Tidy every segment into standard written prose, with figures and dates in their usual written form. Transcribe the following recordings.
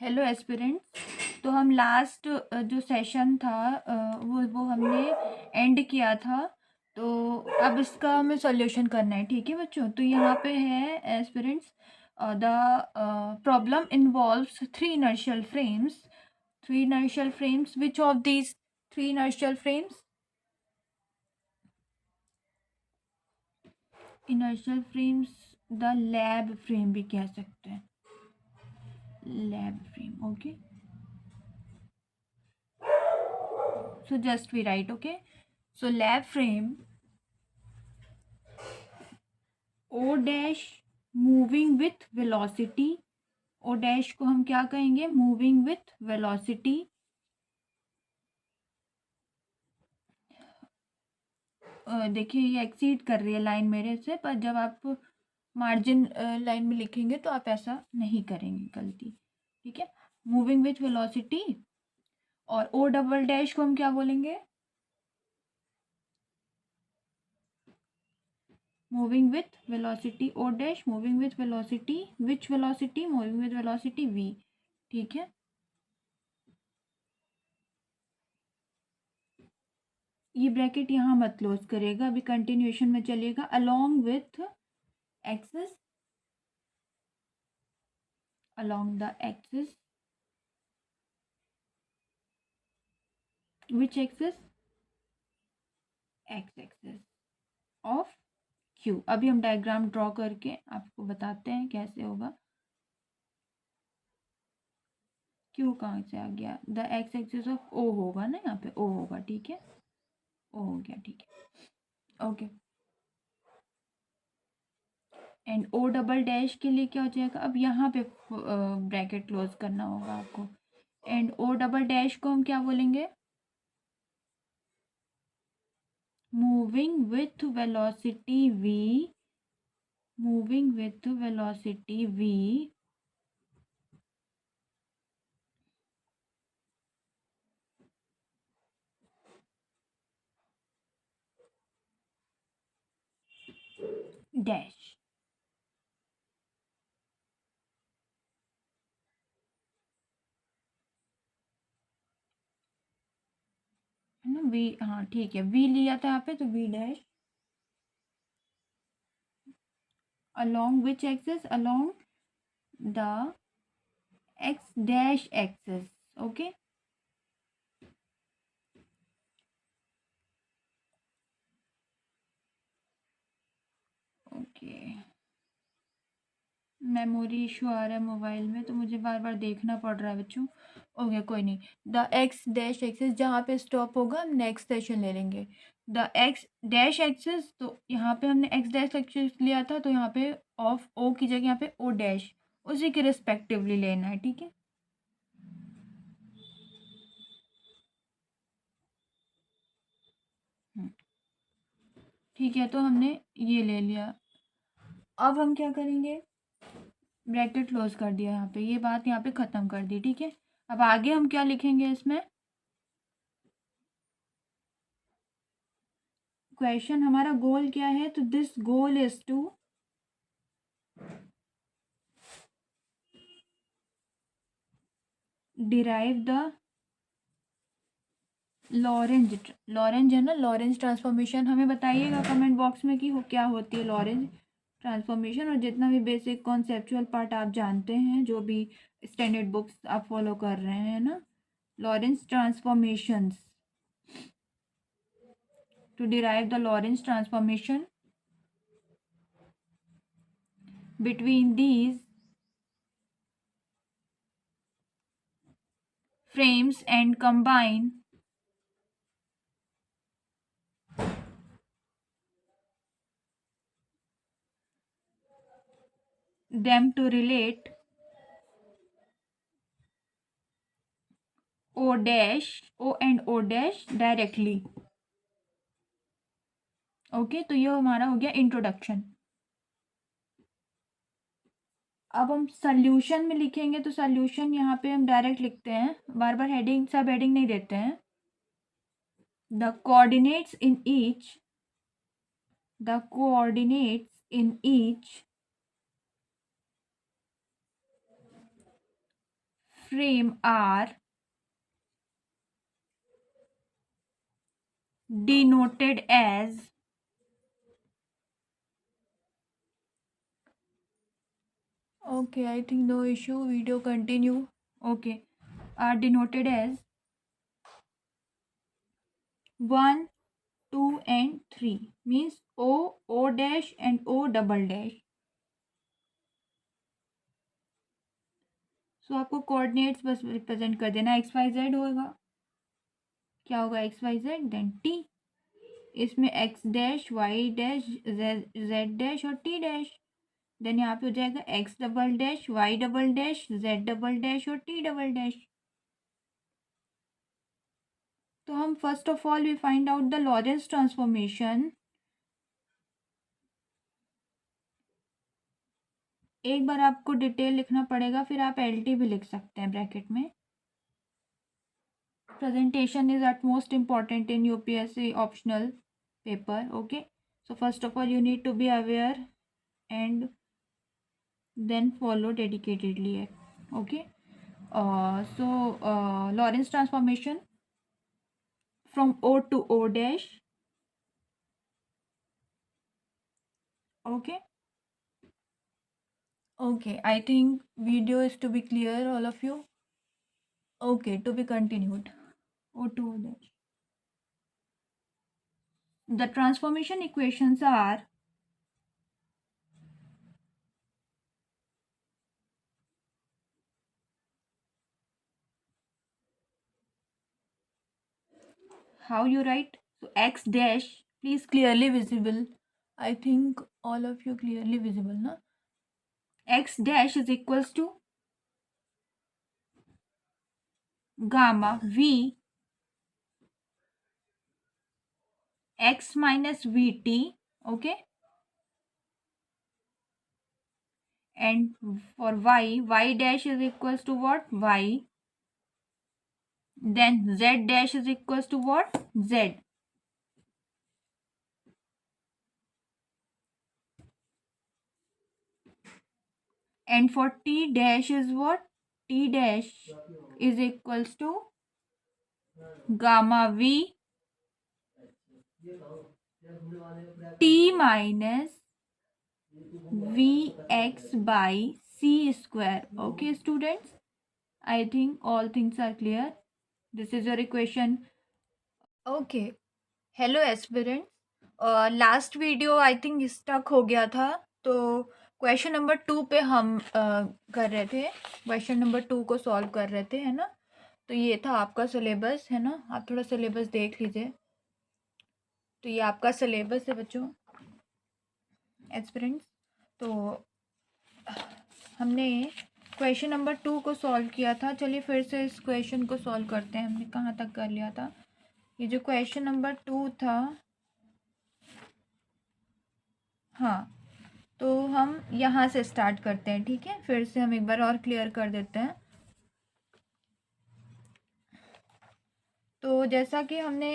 Hello aspirants. तो हम last जो सेशन था वो हमने एंड किया था। तो अब इसका हमें सॉल्यूशन करना है, ठीक है बच्चों। तो यहाँ पे है aspirants, the problem involves three inertial frames. Which of these three inertial frames? Inertial frames, the lab frame भी कह सकते हैं, lab frame. Okay, so just we write, okay, so lab frame o dash moving with velocity, o dash को हम क्या कहेंगे, moving with velocity। देखिए ये एक्सीड कर रही है लाइन मेरे से, पर जब आप मार्जिन लाइन में लिखेंगे तो आप ऐसा नहीं करेंगे गलती, ठीक है। मूविंग विथ वेलोसिटी, और ओ डबल डैश को हम क्या बोलेंगे, moving with velocity O dash, moving with velocity, which velocity, moving with velocity V, ठीक है। ये ब्रैकेट यहाँ मत क्लोज करिएगा, अभी कंटिन्यूएशन में चलिएगा। Along with axis, along the axis, which axis, x axis of Q. अभी हम डायग्राम ड्रॉ करके आपको बताते हैं कैसे होगा। क्यू कहाँ से आ गया, the X axis of O होगा ना, यहाँ पे ओ होगा, ठीक है, ओ हो गया, ठीक है, okay. And O double dash के लिए क्या हो जाएगा, अब यहाँ पे ब्रैकेट क्लोज करना होगा आपको। एंड ओ डबल डैश को हम क्या बोलेंगे, moving with velocity v, moving with velocity v dash, है ना, वी, हाँ ठीक है, वी लिया था यहाँ पे, तो v dash along which axis, along the x dash axis, okay। Okay, memory issue आ रहा है मोबाइल में, तो मुझे बार बार देखना पड़ रहा है बच्चों। ओके कोई नहीं, द एक्स डैश एक्सिस, जहाँ पे स्टॉप होगा हम नेक्स्ट सेशन ले लेंगे। द एक्स डैश एक्सिस, तो यहाँ पे हमने एक्स डैश एक्सिस लिया था, तो यहाँ पे ऑफ ओ की जगह यहाँ पे ओ डैश उसी के रिस्पेक्टिवली लेना है, ठीक है। ठीक है, तो हमने ये ले लिया। अब हम क्या करेंगे, ब्रैकेट क्लोज कर दिया यहाँ पे, ये बात यहाँ पे ख़त्म कर दी, ठीक है। अब आगे हम क्या लिखेंगे इसमें, क्वेश्चन हमारा गोल क्या है, तो this goal is to derive the Lorentz है ना, लॉरेंज ट्रांसफॉर्मेशन। हमें बताइएगा कमेंट बॉक्स में कि क्या होती है लॉरेंज ट्रांसफॉर्मेशन, और जितना भी बेसिक कॉन्सेप्चुअल पार्ट आप जानते हैं, जो भी स्टैंडर्ड बुक्स आप फॉलो कर रहे हैं ना, Lorentz transformations, to derive the Lorentz transformation between these frames and combine them to relate O dash, O and O dash directly। Okay, तो ये हमारा हो गया इंट्रोडक्शन। अब हम सॉल्यूशन में लिखेंगे, तो सॉल्यूशन यहाँ पे हम डायरेक्ट लिखते हैं, बार बार हेडिंग सब हेडिंग नहीं देते हैं। The coordinates in each, the coordinates in each frame are denoted as okay, I think no issue, video continue. Okay, are denoted as 1, 2 and 3 means O dash and O double dash. सो आपको coordinates बस represent कर देना, x y Z होगा, क्या होगा x y z then t, इसमें x dash y dash z dash और t dash, then यहाँ पे हो जाएगा x double dash y double dash Z double dash और टी डबल डैश। तो हम first of all we find out the Lorentz transformation. एक बार आपको डिटेल लिखना पड़ेगा, फिर आप एल टी भी लिख सकते हैं ब्रैकेट में। Presentation is at most important in UPSC optional paper. Okay, so first of all you need to be aware and then follow dedicatedly. Okay, Lorentz transformation from O to O dash. Okay, I think video is to be clear, all of you. Okay, to be continued. O to O dash. The transformation equations are how you write. So x dash, please clearly visible. I think all of you clearly visible, no? X dash is equals to gamma v x minus vt. Okay, and for y dash is equals to what? Y. Then z dash is equals to what? Z. And for t dash is what? T dash is equals to gamma v t minus vx by c square. Okay students, I think all things are clear. This is your equation. Okay, hello aspirants. Last video I think stuck हो गया था, तो question number 2 पे हम कर रहे थे, question number 2 को सॉल्व कर रहे थे, है ना। तो ये था आपका सिलेबस, है ना। आप थोड़ा सिलेबस देख लीजिए। तो ये आपका सिलेबस है बच्चों, एस्पिरेंट्स। तो हमने क्वेश्चन नंबर 2 को सॉल्व किया था। चलिए फिर से इस क्वेश्चन को सॉल्व करते हैं। हमने कहाँ तक कर लिया था? ये जो क्वेश्चन नंबर 2 था, हाँ, तो हम यहाँ से स्टार्ट करते हैं, ठीक है। फिर से हम एक बार और क्लियर कर देते हैं। तो जैसा कि हमने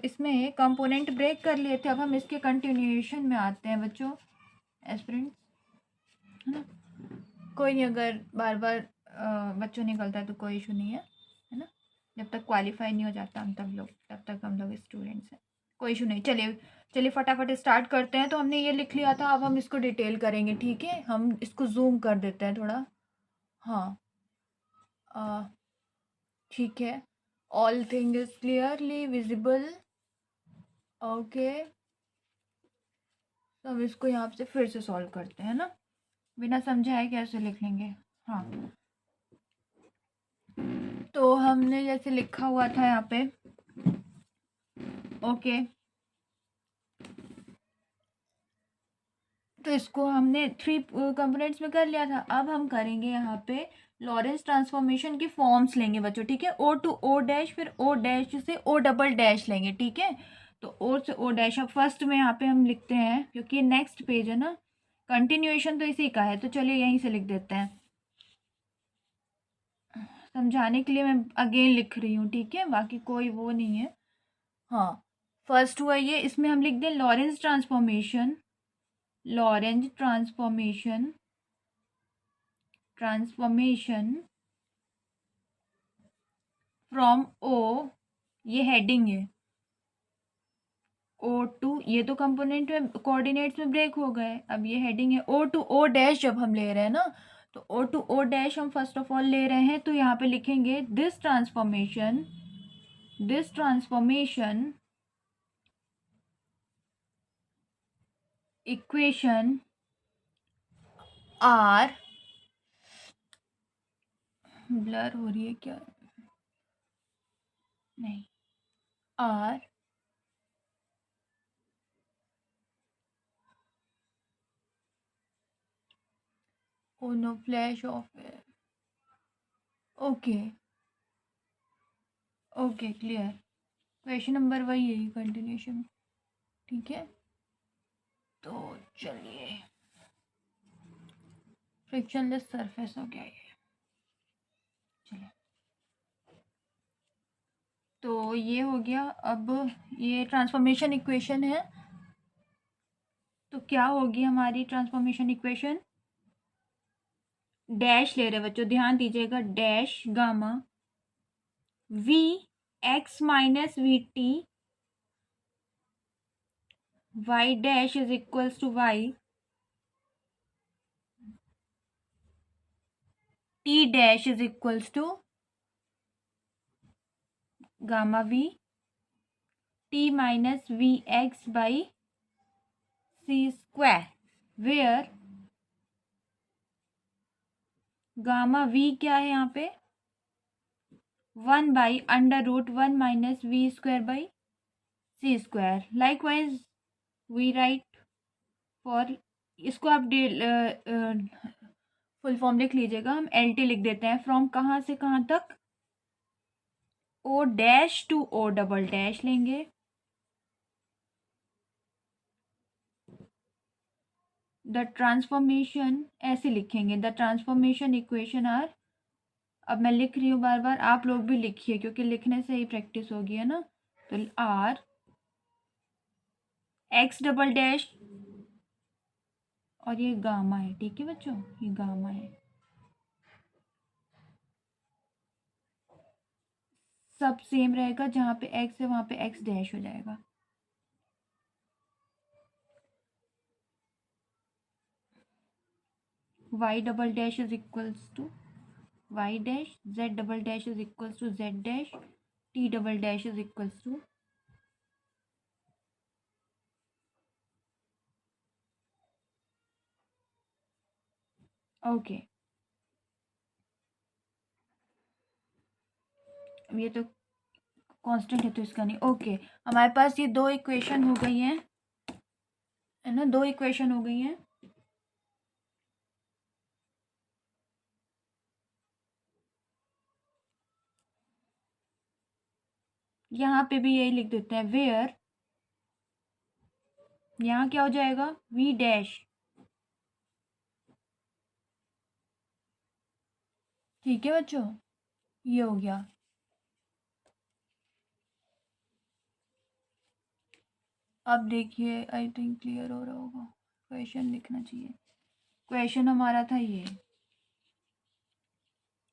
इसमें कंपोनेंट ब्रेक कर लिए थे, अब हम इसके कंटिन्यूएशन में आते हैं बच्चों, एस्पिरेंट्स, है ना। कोई नहीं, अगर बार बार बच्चों निकलता है तो कोई इशू नहीं है ना। जब तक क्वालिफाई नहीं हो जाता हम तब तक हम लोग स्टूडेंट्स हैं, कोई इशू नहीं। चलिए फटाफट स्टार्ट करते हैं। तो हमने ये लिख लिया था, अब हम इसको डिटेल करेंगे, ठीक है। हम इसको जूम कर देते हैं थोड़ा, हाँ, ठीक है। All thing is clearly visible. Okay, तो हम इसको यहाँ से फिर से सॉल्व करते हैं ना, बिना समझाए कैसे लिख लेंगे। हाँ, तो हमने जैसे लिखा हुआ था यहाँ पे, ओके, तो इसको हमने 3 कंपोनेंट्स में कर लिया था। अब हम करेंगे यहाँ पे लॉरेंस ट्रांसफॉर्मेशन की फॉर्म्स लेंगे बच्चों, ठीक है। ओ टू ओ डैश, फिर ओ डैश से ओ डबल डैश लेंगे, ठीक है। तो ओ से ओ डैश, अब फर्स्ट में यहाँ पे हम लिखते हैं, क्योंकि नेक्स्ट पेज है ना, कंटिन्यूएशन तो इसी का है, तो चलिए यहीं से लिख देते हैं। समझाने के लिए मैं अगेन लिख रही हूँ, ठीक है, बाकी कोई वो नहीं है। हाँ, फर्स्ट हुआ ये, इसमें हम लिख दें Lorentz transformation, Lorentz transformation from O, ये हेडिंग है, ओ टू, ये तो कंपोनेंट में कोऑर्डिनेट्स में ब्रेक हो गए, अब ये हेडिंग है। ओ टू ओ डैश जब हम ले रहे हैं ना, तो ओ टू ओ डैश हम फर्स्ट ऑफ ऑल ले रहे हैं, तो यहाँ पे लिखेंगे this transformation equation R, blur हो रही है क्या, नहीं, R, oh no flash off है, okay okay clear. Question number वही है, कंटिन्यूशन, ठीक है। तो चलिए, फ्रिक्शनलेस सरफेस हो गया ये, चलिए। तो ये हो गया। अब ये ट्रांसफॉर्मेशन इक्वेशन है, तो क्या होगी हमारी ट्रांसफॉर्मेशन इक्वेशन, डैश ले रहे बच्चों, ध्यान दीजिएगा, dash gamma V X minus V T Y dash is equals to Y T dash is equals to gamma V T minus V X by C square, where gamma V क्या है यहाँ पे, 1/√1 minus V square by C square. Likewise we write for, इसको आप full form लिख लीजिएगा, हम L T लिख देते हैं, फ्रॉम कहाँ से कहाँ तक, O dash to O double dash लेंगे, द ट्रांसफॉर्मेशन ऐसे लिखेंगे, द ट्रांसफॉर्मेशन इक्वेशन आर, अब मैं लिख रही हूँ बार बार, आप लोग भी लिखिए क्योंकि लिखने से ही प्रैक्टिस होगी, है ना। तो आर एक्स डबल डैश, और ये गामा है, ठीक है बच्चों, ये गामा है, सब सेम रहेगा, जहाँ पे एक्स है वहाँ पे एक्स डैश हो जाएगा। Y double dash is equals to Y dash, Z double dash is equals to Z dash, T double dash is equals to, okay. अब ये तो कांस्टेंट है तो इसका नहीं, ओके। हमारे पास ये दो इक्वेशन हो गई हैं, है ना, दो इक्वेशन हो गई हैं। यहाँ पे भी यही लिख देते हैं, वेयर, यहाँ क्या हो जाएगा, वी डैश, ठीक है बच्चों, ये हो गया। अब देखिए, आई थिंक क्लियर हो रहा होगा, क्वेश्चन लिखना चाहिए, क्वेश्चन हमारा था ये,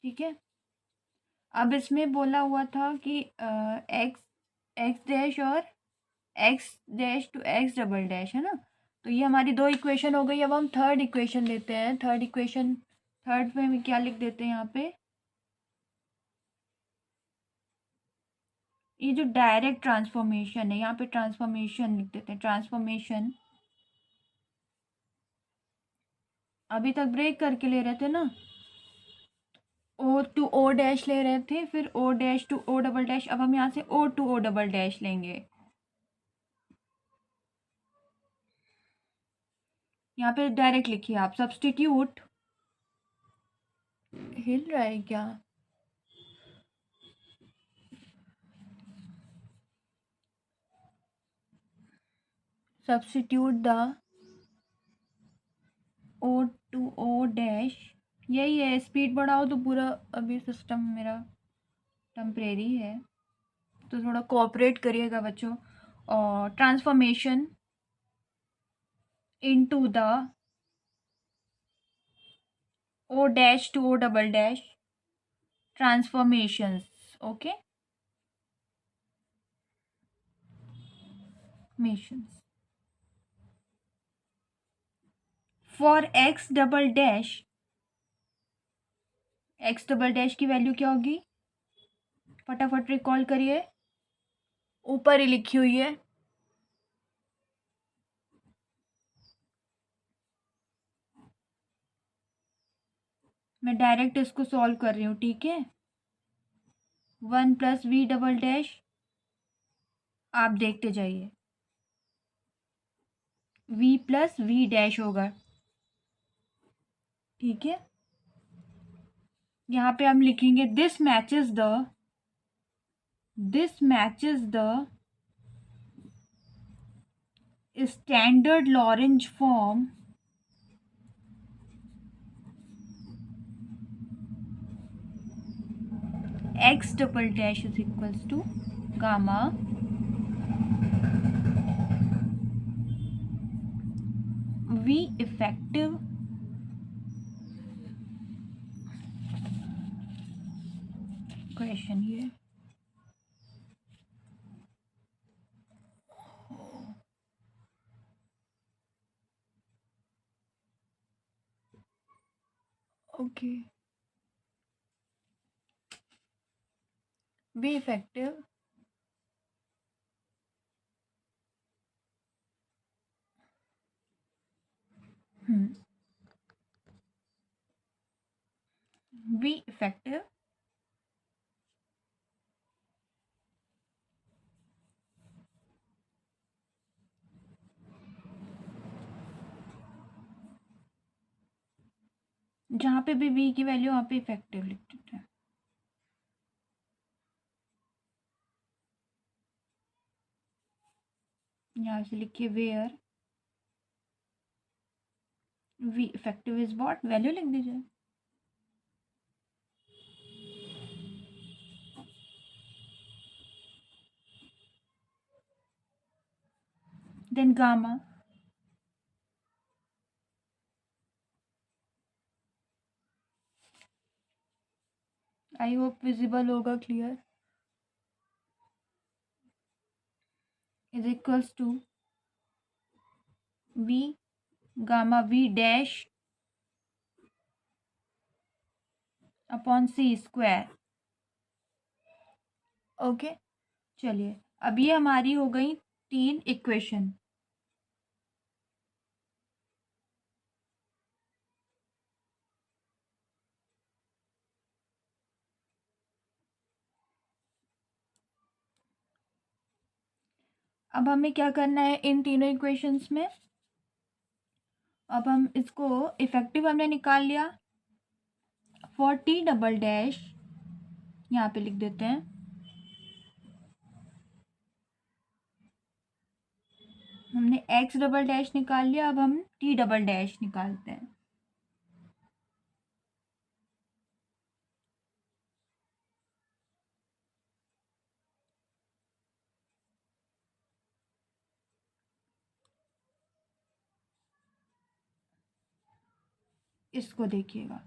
ठीक है। अब इसमें बोला हुआ था कि एक्स एक्स डैश और X dash to X double dash, है ना। तो ये हमारी दो इक्वेशन हो गई। अब हम थर्ड इक्वेशन लेते हैं, थर्ड इक्वेशन, थर्ड में हम क्या लिख देते हैं यहाँ पे, ये जो डायरेक्ट ट्रांसफॉर्मेशन है, यहाँ पे ट्रांसफॉर्मेशन लिख देते हैं, ट्रांसफॉर्मेशन, अभी तक ब्रेक करके ले रहे थे ना, ओ टू ओ डैश ले रहे थे, फिर O dash to O double dash, अब हम यहाँ से O to O double dash लेंगे। यहाँ पे डायरेक्ट लिखिए आप, सब्सटीट्यूट, हिल रहा है क्या, substitute the O to O dash, यही है, स्पीड बढ़ाओ तो पूरा, अभी सिस्टम मेरा टेम्परेरी है, तो थोड़ा कोऑपरेट करिएगा बच्चों। और transformation into the O dash to O double dash transformations, okay. Mentions for X double dash की वैल्यू क्या होगी? फटाफट रिकॉल करिए, ऊपर ही लिखी हुई है। मैं डायरेक्ट इसको सॉल्व कर रही हूँ, ठीक है। 1 + v डबल डैश, आप देखते जाइए, v+v डैश होगा, ठीक है। यहाँ पे हम लिखेंगे this matches the standard Lorentz form x double dash is equals to gamma v effective question ये। Okay, v effective v effective जहाँ पे भी v की वैल्यू वहाँ पे इफेक्टिव लिख देते हैं। यहाँ से लिखिए where v effective is what, value लिख दीजिए। Then gamma, I hope visible होगा, clear, is equals to v gamma v dash upon c square. Okay, चलिए, अब ये हमारी हो गई 3 इक्वेशन। अब हमें क्या करना है इन तीनों इक्वेशंस में? अब हम इसको इफेक्टिव हमने निकाल लिया, फॉर t डबल डैश यहाँ पे लिख देते हैं, हमने x डबल डैश निकाल लिया, अब हम t डबल डैश निकालते हैं। इसको देखिएगा,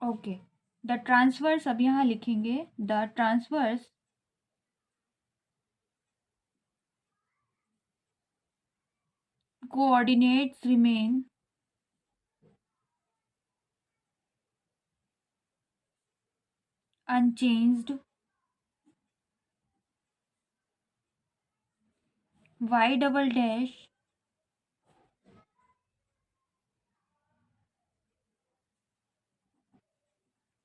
ओके। द ट्रांसवर्स, अब यहाँ लिखेंगे the transverse coordinates remain unchanged, y double dash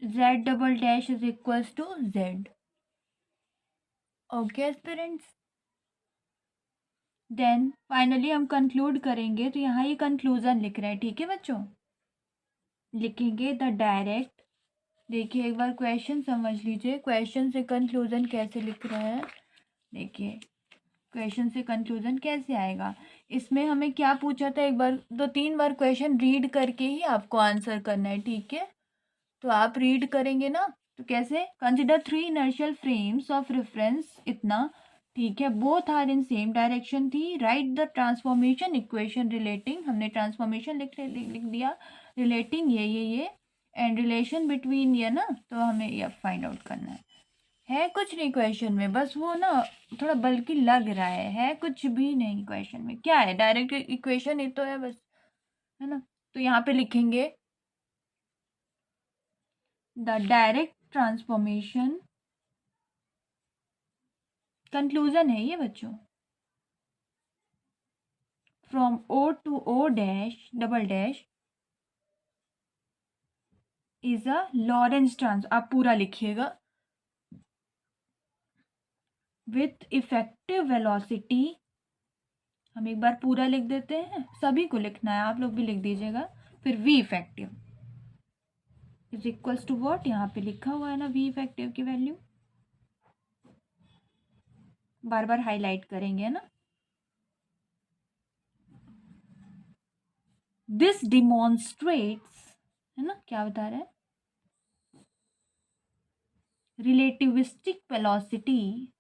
z double dash is equals to z. Okay aspirants, then finally हम कंक्लूड करेंगे, तो यहाँ ये कंक्लूजन लिख रहे हैं, ठीक है बच्चों। लिखेंगे द डायरेक्ट, देखिए एक बार क्वेश्चन समझ लीजिए, क्वेश्चन से कंक्लूजन कैसे लिख रहा है। देखिए क्वेश्चन से कंक्लूजन कैसे आएगा, इसमें हमें क्या पूछा था, एक बार 2-3 बार क्वेश्चन रीड करके ही आपको आंसर करना है, ठीक है। तो आप रीड करेंगे ना, तो कैसे, consider 3 inertial frames of reference, इतना ठीक है, both are in same direction थी, right the transformation equation relating, हमने ट्रांसफॉर्मेशन लिख दिया, रिलेटिंग ये एंड रिलेशन बिटवीन ये ना, तो हमें ये फाइंड आउट करना है कुछ नहीं क्वेश्चन में, बस वो ना थोड़ा बल्कि लग रहा है कुछ भी नहीं क्वेश्चन में, क्या है, डायरेक्ट इक्वेशन ही तो है बस, है ना। तो यहाँ पे लिखेंगे द डायरेक्ट ट्रांसफॉर्मेशन, कंक्लूजन है ये बच्चों, from O to O dash double dash is a Lorentz trans, आप पूरा लिखिएगा, विथ इफेक्टिव वेलोसिटी, हम एक बार पूरा लिख देते हैं, सभी को लिखना है, आप लोग भी लिख दीजिएगा, फिर V effective is equals to what, यहाँ पे लिखा हुआ है ना वी इफेक्टिव की वैल्यू, बार बार हाईलाइट करेंगे ना। दिस डिमॉन्स्ट्रेट्स, है ना, क्या बता रहा है, relativistic velocity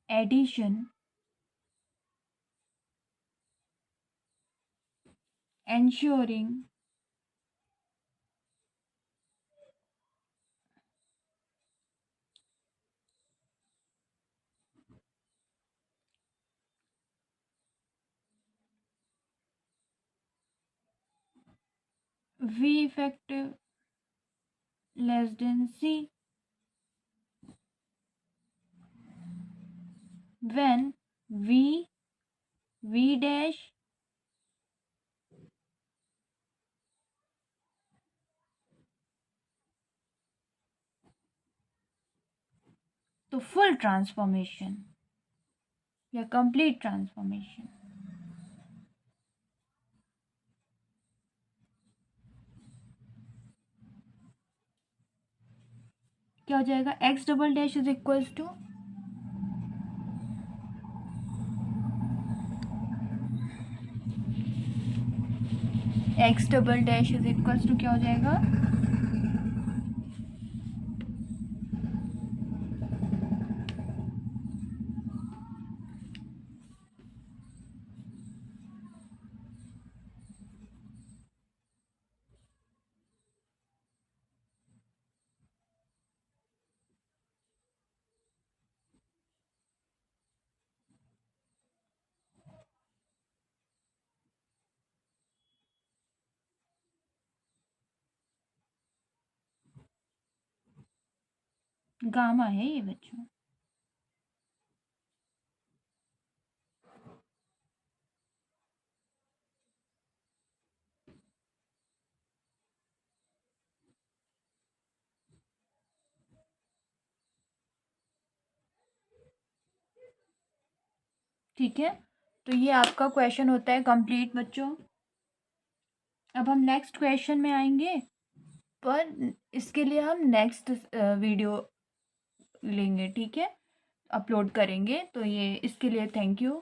addition ensuring V effective less than C when V dash तो फुल ट्रांसफॉर्मेशन या कंप्लीट ट्रांसफॉर्मेशन, क्या हो जाएगा, x double dash is equals to x double dash is equals to क्या हो जाएगा, गामा है ये बच्चों। ठीक है, तो ये आपका क्वेश्चन होता है कंप्लीट बच्चों। अब हम नेक्स्ट क्वेश्चन में आएंगे, पर इसके लिए हम नेक्स्ट वीडियो लेंगे, ठीक है, अपलोड करेंगे, तो ये इसके लिए थैंक यू।